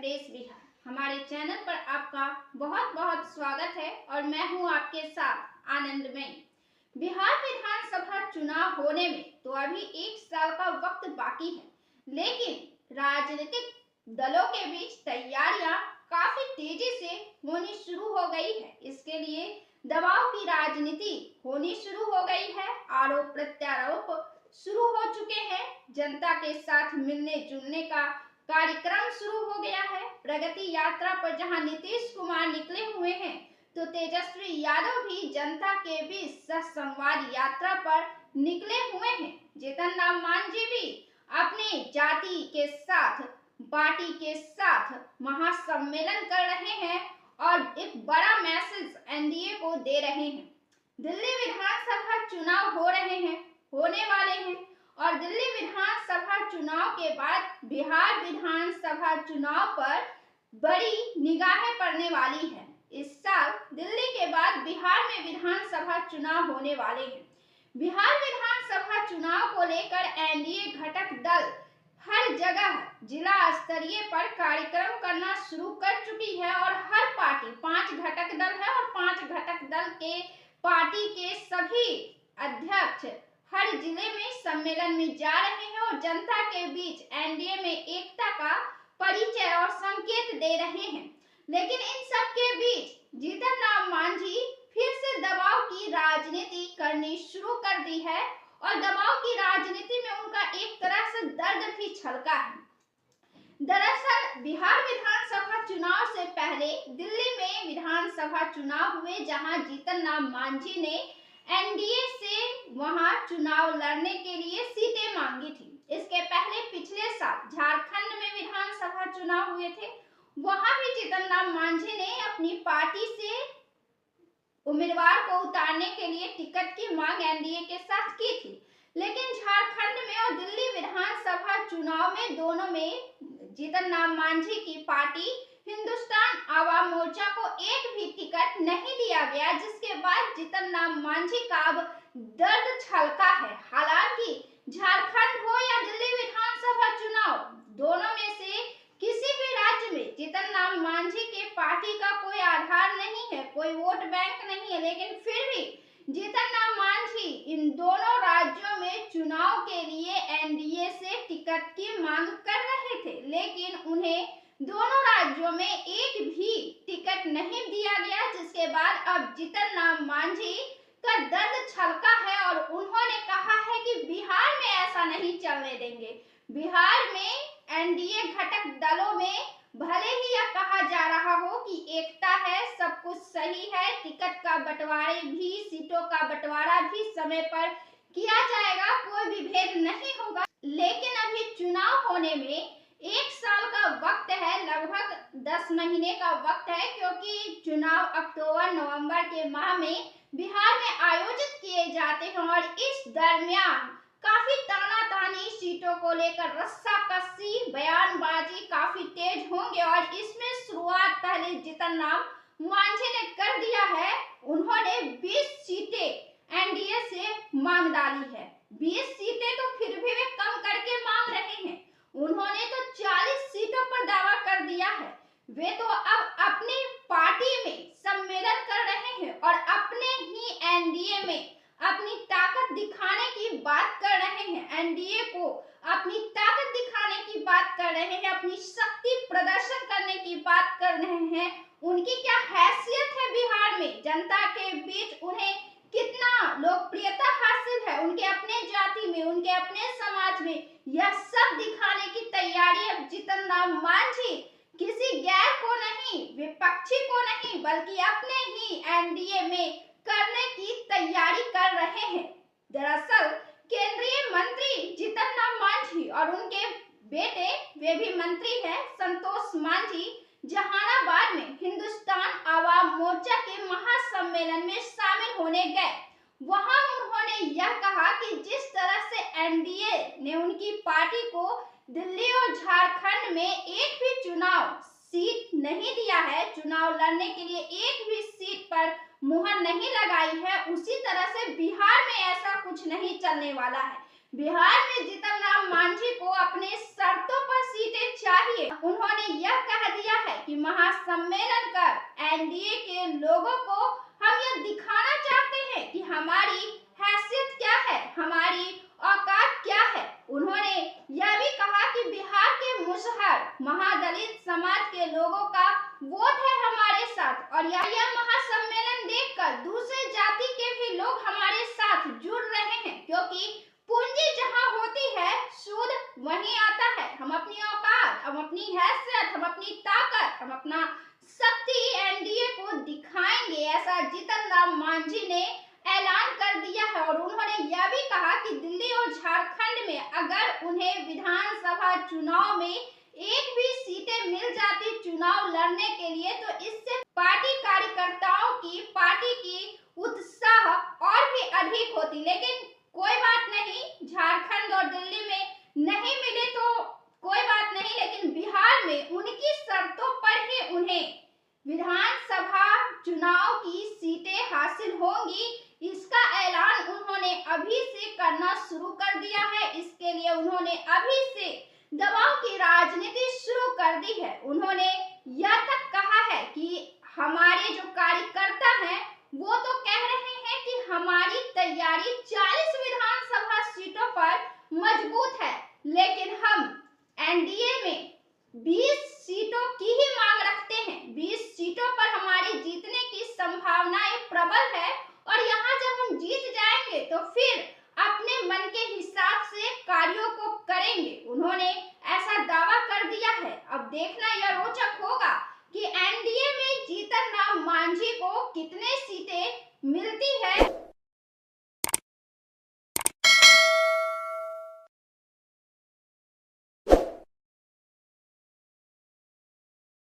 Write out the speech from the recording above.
Press Bihar. हमारे channel पर आपका बहुत बहुत स्वागत है और मैं हूं आपके साथ आनंदमयी। बिहार विधानसभा चुनाव होने में तो अभी 1 साल का वक्त बाकी है, लेकिन राजनीतिक दलों के बीच तैयारियां काफी तेजी से होनी शुरू हो गई है। इसके लिए दबाव की राजनीति होनी शुरू हो गई है। आरोप प्रत्यारोप शुरू हो चुके हैं। जनता के साथ मिलने जुलने का कार्यक्रम शुरू हो गया है। प्रगति यात्रा पर जहां नीतीश कुमार निकले हुए हैं, तो तेजस्वी यादव भी जनता के बीच संवाद यात्रा पर निकले हुए हैं। जीतन राम मांझी भी अपने जाति के साथ, पार्टी के साथ महासम्मेलन कर रहे हैं और एक बड़ा मैसेज एनडीए को दे रहे हैं। दिल्ली विधानसभा चुनाव हो रहे हैं, होने वाले हैं और दिल्ली विधानसभा चुनाव के बाद बिहार विधानसभा चुनाव पर बड़ी निगाहें पड़ने वाली है। इस साल दिल्ली के बाद बिहार में विधानसभा चुनाव होने वाले हैं। बिहार विधानसभा चुनाव को लेकर एनडीए घटक दल हर जगह जिला स्तरीय पर कार्यक्रम करना शुरू कर चुकी है और हर पार्टी 5 घटक दल है और 5 घटक दल के पार्टी के सभी अध्यक्ष हर जिले में सम्मेलन में जा रहे हैं और जनता के बीच एनडीए में एकता का परिचय और संकेत दे रहे हैं। लेकिन इन सब के बीच जीतन राम मांझी फिर से दबाव की राजनीति करनी शुरू कर दी है और दबाव की राजनीति में उनका एक तरह से दर्द भी छलका है। दरअसल बिहार विधानसभा चुनाव से पहले दिल्ली में विधानसभा चुनाव हुए, जहां जीतन राम मांझी ने एनडीए से वहां चुनाव लड़ने के लिए सीटें मांगी थी। इसके पहले पिछले साल झारखंड में विधानसभा चुनाव हुए थे, वहां भी जीतन राम मांझी ने अपनी पार्टी से उम्मीदवार को उतारने के लिए टिकट की मांग एनडीए के साथ की थी। लेकिन झारखंड में और दिल्ली विधानसभा चुनाव में दोनों में जीतन राम मांझी की पार्टी हिंदुस्तान आवाम मोर्चा को एक भी टिकट नहीं दिया गया, जिसके बाद जीतन राम मांझी का अब दर्द छलका है। हालांकि झारखंड हो या दिल्ली विधानसभा चुनाव, दोनों में से किसी भी राज्य में जीतन राम मांझी के पार्टी का कोई आधार नहीं है, कोई वोट बैंक नहीं है, लेकिन फिर भी जीतन राम मांझी इन दोनों राज्यों में चुनाव के लिए एनडीए से टिकट की मांग कर रहे थे, लेकिन उन्हें दोनों राज्यों में एक भी टिकट नहीं दिया गया, जिसके बाद अब जीतन राम मांझी का दर्द छलका है और उन्होंने कहा है कि बिहार में ऐसा नहीं चलने देंगे। बिहार में एनडीए घटक दलों में भले ही यह कहा जा रहा हो कि एकता है, सब कुछ सही है, टिकट का बंटवारे भी, सीटों का बंटवारा भी समय पर किया जाएगा, कोई भी भेद नहीं होगा, लेकिन अभी चुनाव होने में 1 साल का वक्त है, लगभग 10 महीने का वक्त है, क्योंकि चुनाव अक्टूबर नवंबर के माह में बिहार में आयोजित किए जाते हैं और इस दरमियान काफी तानातानी, सीटों को लेकर रस्साकसी, बयानबाजी काफी तेज होंगे और इसमें शुरुआत पहले जीतन राम मांझी ने कर दिया है। उन्होंने 20 सीटें एनडीए से मांग डाली है। 20 सीटें तो फिर भी वे कम करके मांग रहे हैं, उन्होंने तो 40 सीटों पर दावा कर दिया है। वे तो अब अपनी पार्टी में सम्मेलन कर रहे हैं और अपने ही एनडीए में अपनी ताकत दिखाने की बात कर रहे हैं, एनडीए को अपनी ताकत दिखाने की बात कर रहे हैं, अपनी शक्ति प्रदर्शन करने की बात कर रहे हैं। उनकी क्या हैसियत है बिहार में, जनता के बीच उन्हें कितना लोकप्रियता हासिल है उनके अपने जाति में, उनके अपने समाज में, यह सब दिखाने की तैयारी अब जीतन राम मांझी किसी गैर को नहीं, विपक्षी को नहीं, बल्कि अपने ही एनडीए में करने की तैयारी कर रहे हैं। दरअसल केंद्रीय मंत्री जीतन राम मांझी और उनके बेटे, वे भी मंत्री हैं, संतोष मांझी, जहानाबाद में हिंदुस्तान आवाम मोर्चा के महासम्मेलन में शामिल होने गए। वहां उन्होंने यह कहा कि जिस तरह से एनडीए ने उनकी पार्टी को दिल्ली और झारखंड में एक भी चुनाव सीट नहीं दिया है, चुनाव लड़ने के लिए एक भी सीट पर मुहर नहीं लगाई है, उसी तरह से बिहार में ऐसा कुछ नहीं चलने वाला है। बिहार में जीतन राम मांझी को अपने शर्तों पर सीटें चाहिए। उन्होंने यह कह दिया कि महासम्मेलन कर एनडीए के लोगों को हम यह दिखाना चाहते हैं कि हमारी हैसियत क्या है, हमारी औकात क्या है। उन्होंने यह भी कहा कि बिहार के मुसहर महादलित समाज के लोगों का वोट है हमारे साथ और यह महासम्मेलन देखकर दूसरे जाति के भी लोग हमारे साथ जुड़ रहे हैं, क्योंकि पूंजी जहां होती है सूद वहीं आता है। हम अपनी औकात, हम अपनी हैसियत, हम अपनी ताकत, हम अपना शक्ति एनडीए को दिखाएंगे, ऐसा जीतन राम मांझी ने ऐलान कर दिया है। और उन्होंने यह भी कहा कि दिल्ली और झारखंड में अगर उन्हें विधानसभा चुनाव में एक भी सीटें मिल जाती चुनाव लड़ने के लिए, तो इससे पार्टी कार्यकर्ताओं की, पार्टी की उत्साह और भी अधिक होती। लेकिन कोई बात नहीं, झारखंड और दिल्ली में नहीं मिले तो कोई बात नहीं, लेकिन बिहार में उनकी शर्तों पर ही उन्हें विधानसभा चुनाव की सीटें हासिल होंगी, इसका ऐलान उन्होंने अभी से करना शुरू कर दिया है। इसके लिए उन्होंने अभी से दबाव की राजनीति शुरू कर दी है। उन्होंने यह तक कहा है कि हमारे जो कार्यकर्ता हैं वो तो कह रहे हैं कि हमारी तैयारी 40 विधानसभा सीटों पर मजबूत है, लेकिन हम एनडीए में 20 सीटों की ही मांग रखते हैं। 20 सीटों पर हमारी जीतने की संभावनाएं प्रबल है और यहाँ जब हम जीत जाएंगे तो फिर अपने मन के हिसाब से कार्यों को करेंगे। उन्होंने ऐसा दावा कर दिया है। अब देखना यह रोचक होगा कि एनडीए में जीतन राम मांझी को कितने सीटें मिलती